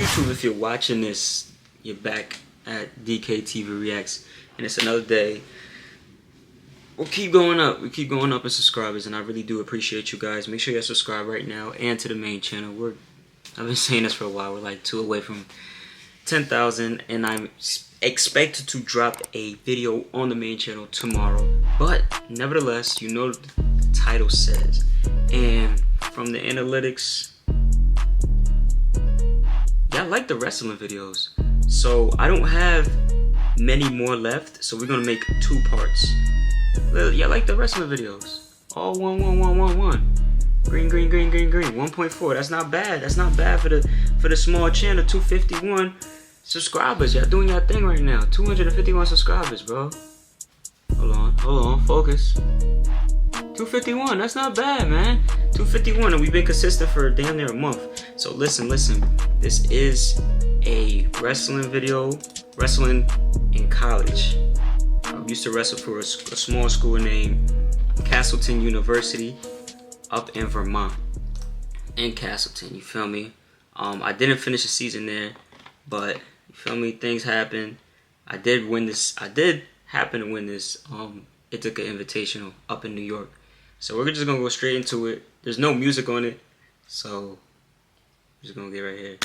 YouTube, if you're watching this, you're back at DKTV Reacts, and it's another day. We'll keep going up. We keep going up in subscribers, and I really do appreciate you guys. Make sure you subscribe right now and to the main channel. I've been saying this for a while. We're like 2 away from 10,000, and I'm expected to drop a video on the main channel tomorrow. But nevertheless, you know what the title says, and from the analytics, y'all like the wrestling videos. So I don't have many more left, so we're gonna make 2 parts. Y'all like the wrestling videos. All 1. Green. 1.4. That's not bad. That's not bad for the small channel. 251 subscribers. Y'all doing y'all thing right now. 251 subscribers, bro. Hold on. Focus. 251. That's not bad, man. 251, and we've been consistent for damn near a month. So listen. This is a wrestling video. Wrestling in college. I used to wrestle for a small school named Castleton University up in Vermont. In Castleton, you feel me? I didn't finish the season there, but you feel me? Things happen. I did win this. I did happen to win this. It took an invitational up in New York. So we're just gonna go straight into it. There's no music on it, so we're just gonna get right here.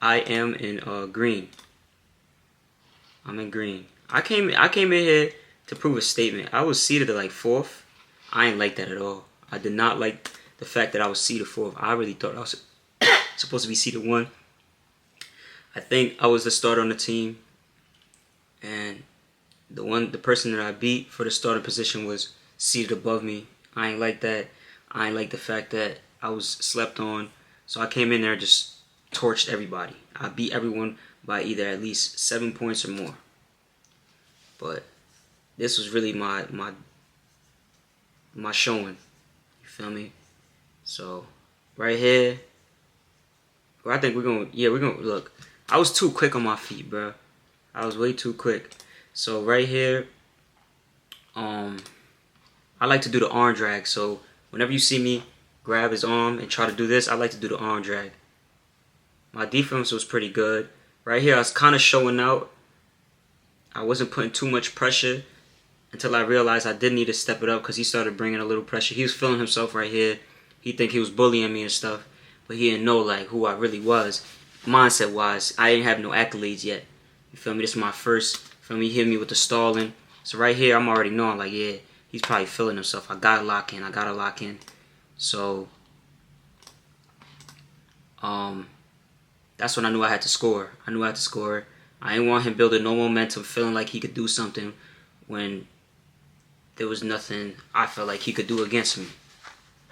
I am in green. I'm in green. I came in here to prove a statement. I was seated at like 4th. I ain't like that at all. I did not like the fact that I was seated 4th. I really thought I was supposed to be seated 1. I think I was the starter on the team, and the person that I beat for the starting position was seated above me. I ain't like that. I ain't like the fact that I was slept on. So I came in there and just torched everybody. I beat everyone by either at least 7 points or more. But this was really my showing. You feel me? So right here, I think we're gonna look. I was too quick on my feet, bro. I was way too quick. So right here, I like to do the arm drag. So whenever you see me grab his arm and try to do this, I like to do the arm drag. My defense was pretty good. Right here, I was kind of showing out. I wasn't putting too much pressure until I realized I did need to step it up, because he started bringing a little pressure. He was feeling himself right here. He think he was bullying me and stuff, but he didn't know like who I really was. Mindset wise, I didn't have no accolades yet. You feel me? This is my first. Feel me? He hit me with the stalling. So right here, I'm already knowing like, yeah, he's probably feeling himself. I gotta lock in. So that's when I knew I had to score. I didn't want him building no momentum, feeling like he could do something when there was nothing I felt like he could do against me.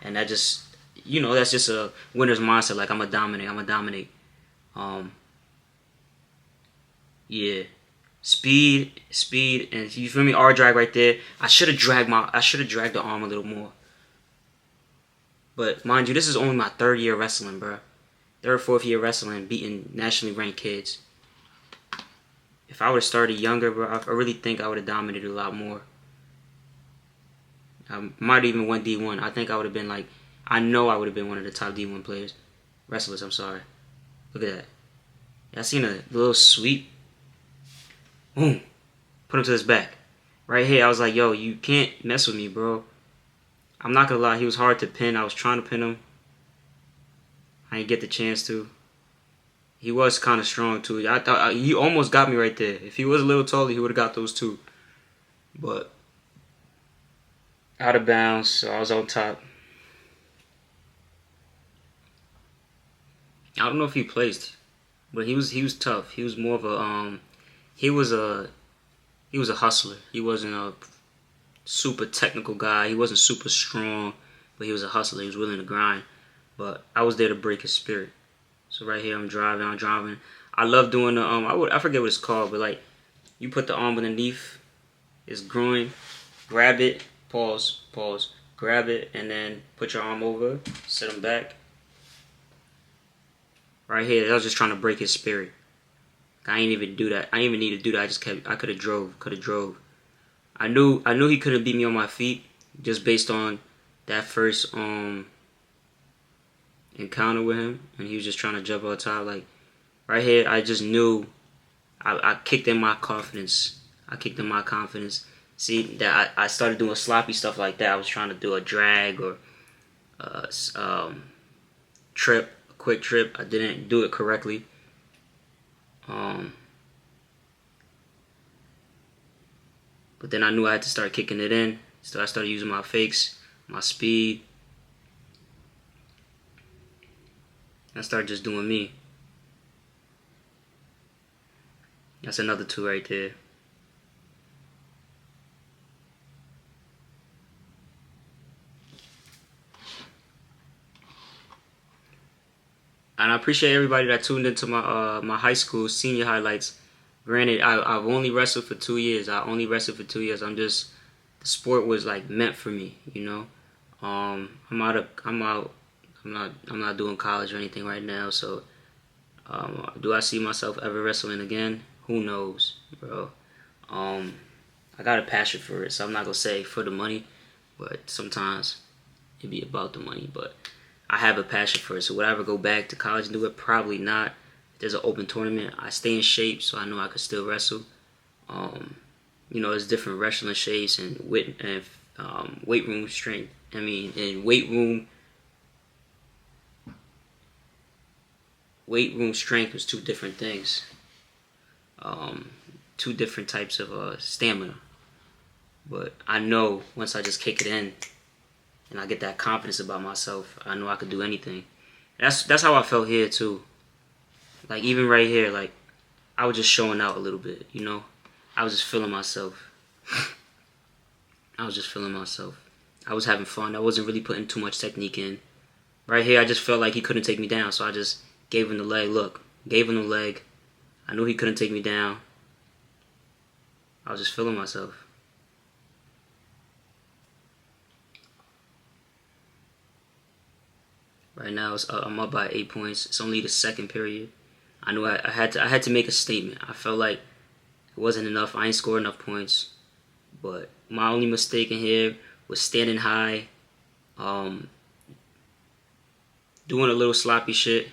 And that just, that's just a winner's mindset. Like, I'm gonna dominate. Yeah. Speed, and you feel me? R drag right there. I should have dragged the arm a little more. But mind you, this is only my 3rd year wrestling, bro. 3rd, 4th year wrestling, beating nationally ranked kids. If I would have started younger, bro, I really think I would have dominated a lot more. I might even won D1. I think I would have been like, I know I would have been one of the top D1 players. Wrestlers, I'm sorry. Look at that. Y'all seen a little sweep? Boom. Put him to his back. Right here, I was like, yo, you can't mess with me, bro. I'm not gonna lie, he was hard to pin. I was trying to pin him. I didn't get the chance to. He was kind of strong too. I thought he almost got me right there. If he was a little taller, he would have got those 2. But out of bounds, so I was on top. I don't know if he placed, but he was tough. He was more of a he was a hustler. He wasn't a super technical guy. He wasn't super strong, but he was a hustler. He was willing to grind. But I was there to break his spirit. So right here, I'm driving. I love doing the I forget what it's called, but like, you put the arm underneath his groin, grab it, pause, grab it, and then put your arm over, set him back. Right here, I was just trying to break his spirit. I ain't even do that. I didn't even need to do that. I could have drove. I knew he couldn't beat me on my feet just based on that first encounter with him, and he was just trying to jump on top. Like right here, I just knew I kicked in my confidence. I kicked in my confidence. See that I started doing sloppy stuff like that. I was trying to do a drag or trip, a quick trip. I didn't do it correctly. But then I knew I had to start kicking it in. So I started using my fakes, my speed. I started just doing me. That's another 2 right there. And I appreciate everybody that tuned into my my high school senior highlights. Granted, I've only wrestled for 2 years. I only wrestled for 2 years. I'm just, the sport was like meant for me, you know. I'm not doing college or anything right now. So, do I see myself ever wrestling again? Who knows, bro. I got a passion for it, so I'm not gonna say for the money, but sometimes it be about the money. But I have a passion for it, so would I ever go back to college and do it? Probably not. If there's an open tournament, I stay in shape, so I know I could still wrestle. You know, there's different wrestling shapes and weight room strength. I mean, and weight room strength was 2 different things. 2 different types of stamina. But I know once I just kick it in and I get that confidence about myself, I know I could do anything. That's how I felt here too. Like even right here, like I was just showing out a little bit, you know. I was just feeling myself. I was just feeling myself. I was having fun. I wasn't really putting too much technique in. Right here, I just felt like he couldn't take me down, so I just gave him the leg. Look, gave him the leg. I knew he couldn't take me down. I was just feeling myself. Right now, I'm up by 8 points. It's only the second period. I knew I had to make a statement. I felt like it wasn't enough. I ain't scored enough points. But my only mistake in here was standing high, doing a little sloppy shit.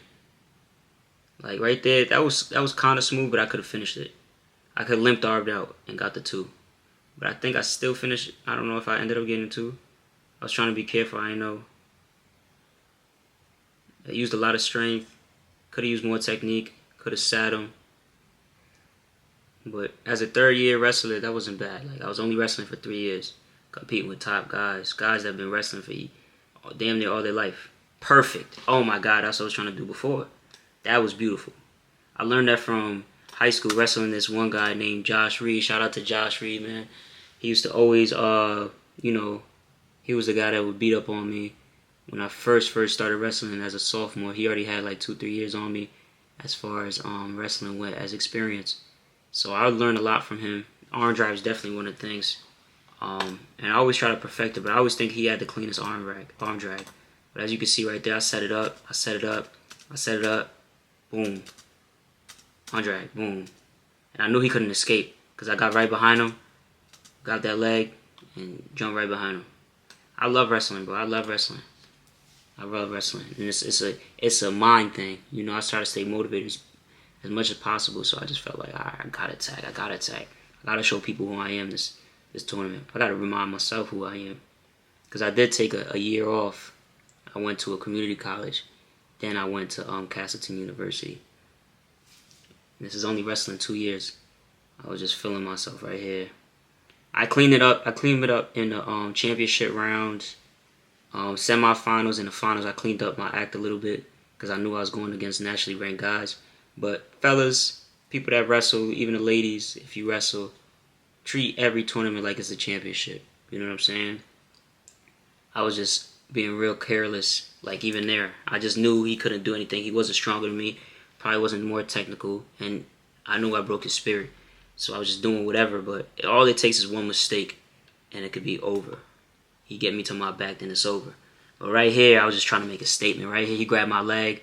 Like right there, that was kind of smooth, but I could have finished it. I could have limped armed out and got the 2. But I think I still finished. I don't know if I ended up getting 2. I was trying to be careful. I didn't know. I used a lot of strength. Could have used more technique. Could have sat him. But as a 3rd-year wrestler, that wasn't bad. Like I was only wrestling for 3 years, competing with top guys that have been wrestling for damn near all their life. Perfect. Oh my God, that's what I was trying to do before. That was beautiful. I learned that from high school wrestling this one guy named Josh Reed. Shout out to Josh Reed, man. He used to always, you know, he was the guy that would beat up on me when I first started wrestling as a sophomore. He already had like 2-3 years on me as far as wrestling went as experience. So I learned a lot from him. Arm drive is definitely one of the things. And I always try to perfect it, but I always think he had the cleanest arm drag. But as you can see right there, I set it up, boom. Arm drag, boom. And I knew he couldn't escape because I got right behind him, got that leg, and jumped right behind him. I love wrestling, bro. I love wrestling. And it's a mind thing. You know, I try to stay motivated as much as possible, so I just felt like, I gotta attack. I gotta show people who I am this tournament. I gotta remind myself who I am. Because I did take a year off. I went to a community college. Then I went to Castleton University. This is only wrestling 2 years. I was just feeling myself right here. I cleaned it up. In the championship rounds, semifinals, and the finals. I cleaned up my act a little bit because I knew I was going against nationally ranked guys. But fellas, people that wrestle, even the ladies, if you wrestle, treat every tournament like it's a championship. You know what I'm saying? I was just being real careless. Like even there, I just knew he couldn't do anything. He wasn't stronger than me. Probably wasn't more technical, and I knew I broke his spirit. So I was just doing whatever. But all it takes is one mistake, and it could be over. He get me to my back, then it's over. But right here, I was just trying to make a statement. Right here, he grabbed my leg.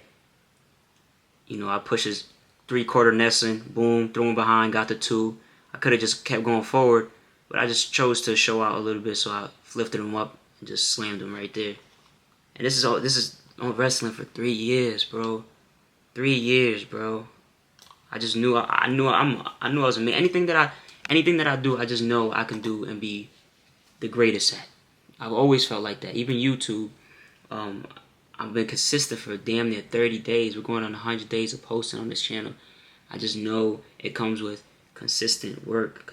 You know, I push his 3/4 Nesson, boom, threw him behind, got the 2. I could have just kept going forward, but I just chose to show out a little bit, so I lifted him up and just slammed him right there. And this is on wrestling for 3 years, bro. 3 years, bro. I just knew I knew I was amazing. Anything that I do, I just know I can do and be the greatest at. I've always felt like that. Even YouTube, I've been consistent for damn near 30 days. We're going on 100 days of posting on this channel. I just know it comes with consistent work.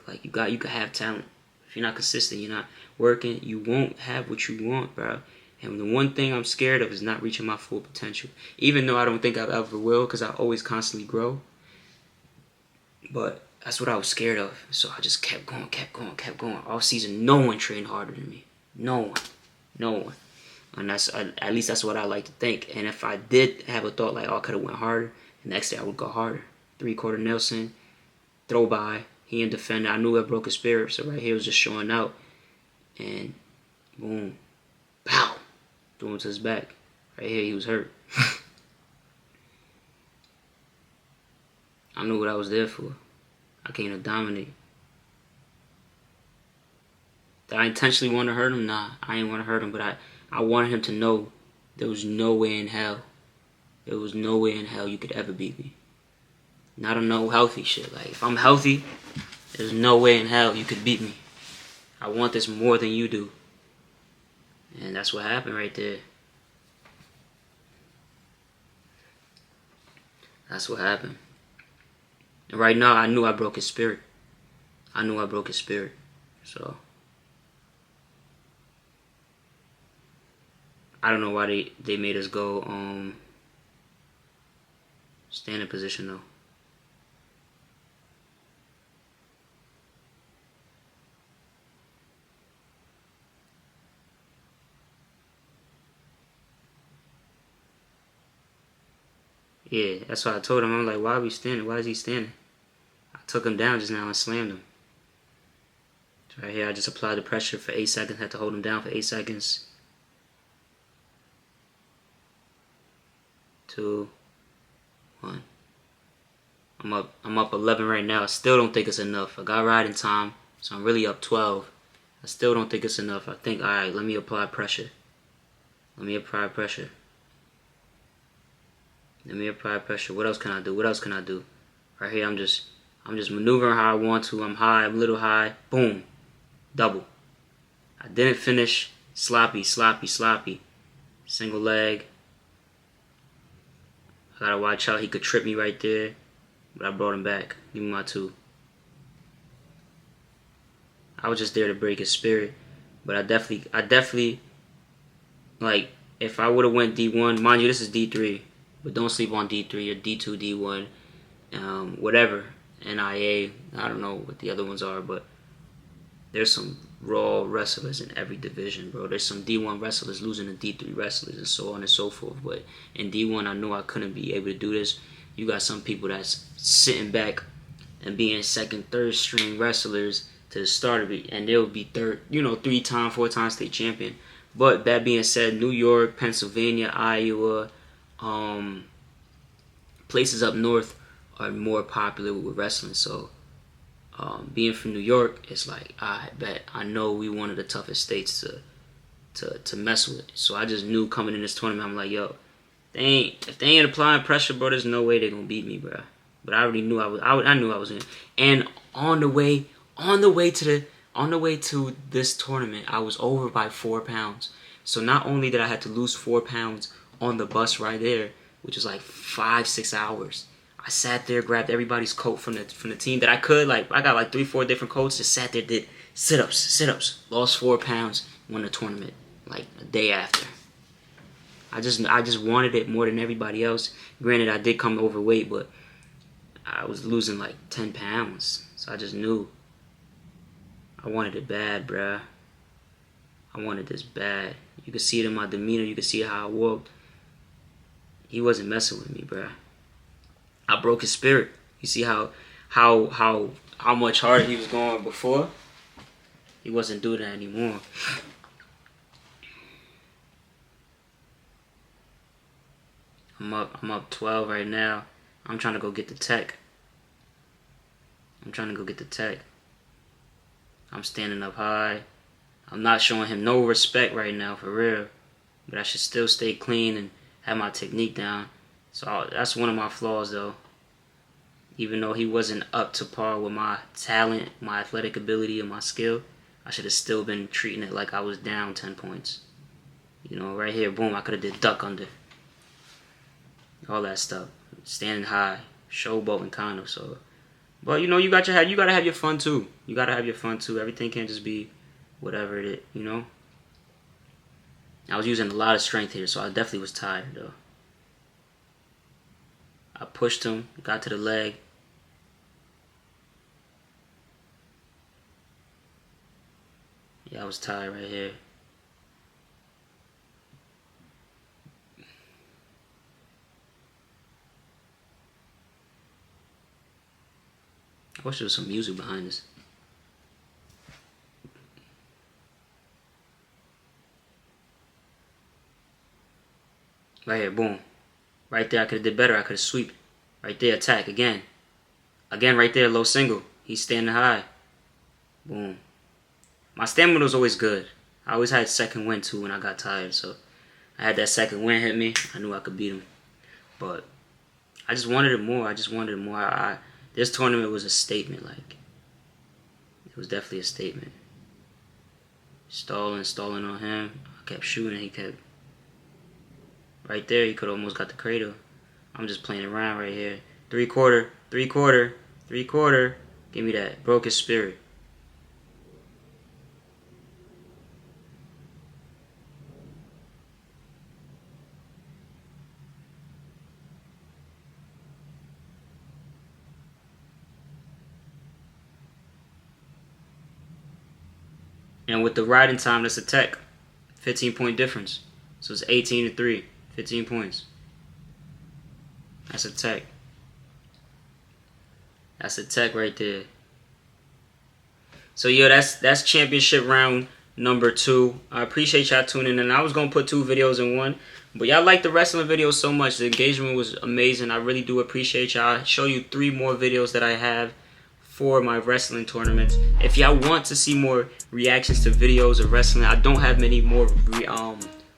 Like you can have talent. If you're not consistent, you're not working, you won't have what you want, bro. And the one thing I'm scared of is not reaching my full potential. Even though I don't think I ever will, because I always constantly grow. But that's what I was scared of. So I just kept going. All season, no one trained harder than me. No one. And at least that's what I like to think. And if I did have a thought like, oh, I could have went harder, the next day I would go harder. 3-quarter Nelson, throw by. He and defender. I knew I broke his spirit. So right here was just showing out. And boom. Pow. Threw him to his back. Right here he was hurt. I knew what I was there for. I came to dominate. Did I intentionally want to hurt him? Nah, I didn't want to hurt him, but I wanted him to know there was no way in hell. There was no way in hell you could ever beat me. Not on no healthy shit. Like, if I'm healthy, there's no way in hell you could beat me. I want this more than you do. And that's what happened right there. That's what happened. And right now, I knew I broke his spirit. So I don't know why they made us go standing position though. Yeah, that's why I told him. I'm like, why are we standing? Why is he standing? I took him down just now and slammed him. So right here, I just applied the pressure for 8 seconds. Had to hold him down for 8 seconds. 2, 1. I'm up 11 right now. I still don't think it's enough. I got riding time, so I'm really up 12. I still don't think it's enough. I think, all right, let me apply pressure. What else can I do? Right here, I'm just maneuvering how I want to. I'm high, I'm a little high. Boom. Double. I didn't finish. Sloppy. Single leg. I gotta watch out. He could trip me right there. But I brought him back. Give me my 2. I was just there to break his spirit. But I definitely, like, if I would have went D1, mind you, this is D3. But don't sleep on D3 or D2, D1, whatever. NIA, I don't know what the other ones are, but there's some raw wrestlers in every division, bro. There's some D1 wrestlers losing to D3 wrestlers and so on and so forth. But in D1, I knew I couldn't be able to do this. You got some people that's sitting back and being second, third string wrestlers to the start of it, and they'll be 3-time, 4-time state champion. But that being said, New York, Pennsylvania, Iowa, places up north are more popular with wrestling. So being from New York, it's like, I bet I know we one of the toughest states to mess with. So I just knew coming in this tournament, I'm like, yo, if they ain't applying pressure, bro, there's no way they're gonna beat me, bro. But I already knew I knew I was in. And on the way to this tournament, I was over by 4 pounds. So not only did I have to lose 4 pounds on the bus right there, which was like 5-6 hours, I sat there, grabbed everybody's coat from the team that I could. Like, I got like 3-4 different coats. Just sat there, did sit-ups, lost 4 pounds, won the tournament like a day after. I just wanted it more than everybody else. Granted, I did come overweight, but I was losing like 10 pounds. So I just knew I wanted it bad, bruh. I wanted this bad. You could see it in my demeanor. You could see how I walked. He wasn't messing with me, bruh. I broke his spirit. You see how much harder he was going before? He wasn't doing that anymore. I'm up 12 right now. I'm trying to go get the tech. I'm standing up high. I'm not showing him no respect right now, for real. But I should still stay clean and have my technique down. So that's one of my flaws, though. Even though he wasn't up to par with my talent, my athletic ability, and my skill, I should have still been treating it like I was down 10 points. You know, right here, boom, I could have did duck under. All that stuff. Standing high, showboating kind of, so. But, you know, you gotta have your fun, too. You gotta have your fun, too. Everything can't just be whatever it is, you know? I was using a lot of strength here, so I definitely was tired, though. I pushed him, got to the leg. Yeah, I was tired right here. I wish there was some music behind this. Right here, boom. Right there, I could have did better. I could have sweep. Right there, attack again. Again, right there, low single. He's standing high. Boom. My stamina was always good. I always had second wind too when I got tired. So I had that second wind hit me. I knew I could beat him. But I just wanted it more. This tournament was a statement. Like, it was definitely a statement. Stalling on him. I kept shooting. He kept. Right there, he could almost got the cradle. I'm just playing around right here. 3/4, 3/4, 3/4. Give me that. Broke his spirit. And with the riding time, that's a tech. 15-point difference. So it's 18-3. 15 points. That's a tech. That's a tech right there. So yeah, that's championship round number 2. I appreciate y'all tuning in. I was gonna put 2 videos in one, but y'all like the wrestling videos so much. The engagement was amazing. I really do appreciate y'all. I'll show you 3 more videos that I have for my wrestling tournaments. If y'all want to see more reactions to videos of wrestling, I don't have many more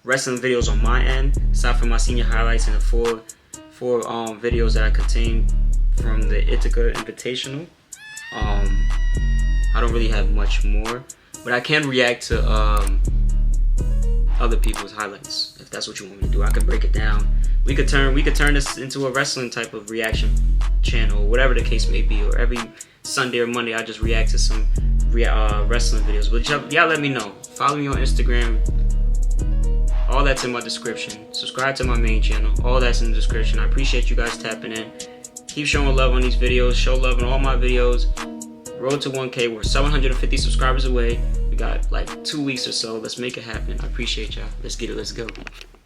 wrestling videos on my end, aside from my senior highlights and the four videos that I contain from the Ithaca Invitational. I don't really have much more, but I can react to other people's highlights if that's what you want me to do. I could break it down. We could turn this into a wrestling type of reaction channel, whatever the case may be, or every Sunday or Monday I just react to some wrestling videos. But y'all let me know. Follow me on Instagram. All that's in my description. Subscribe to my main channel. All that's in the description. I appreciate you guys tapping in. Keep showing love on these videos. Show love on all my videos. Road to 1K. We're 750 subscribers away. We got like 2 weeks or so. Let's make it happen. I appreciate y'all. Let's get it. Let's go.